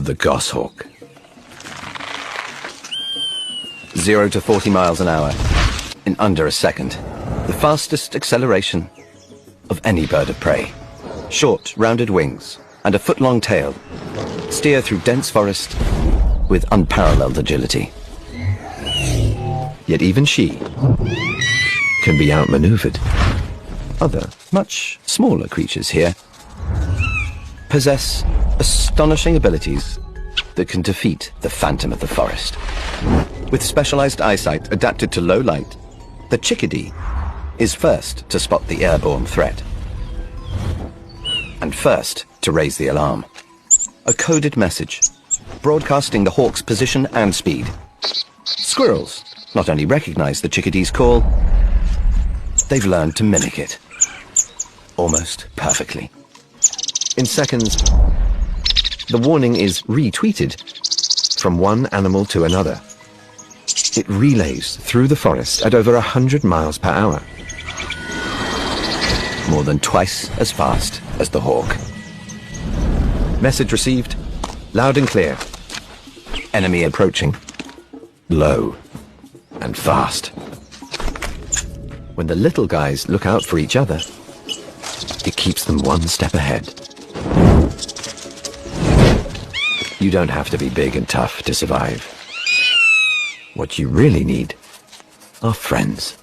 the goshawk. 0 to 40 miles an hour in under a second. The fastest acceleration of any bird of prey. Short, rounded wings and a foot-long tail steer through dense forest with unparalleled agility. Yet even she can be outmaneuvered. Other, much smaller creatures here possess astonishing abilities that can defeat the phantom of the forest. With specialized eyesight adapted to low light, the chickadee is first to spot the airborne threat and first to raise the alarm. A coded message broadcasting the hawk's position and speed. Squirrels not only recognize the chickadee's call, they've learned to mimic it almost perfectly. In seconds, the warning is retweeted from one animal to another. It relays through the forest at over 100 miles per hour. More than twice as fast as the hawk. Message received, loud and clear. Enemy approaching, low and fast. When the little guys look out for each other, it keeps them one step ahead. You don't have to be big and tough to survive. What you really need are friends.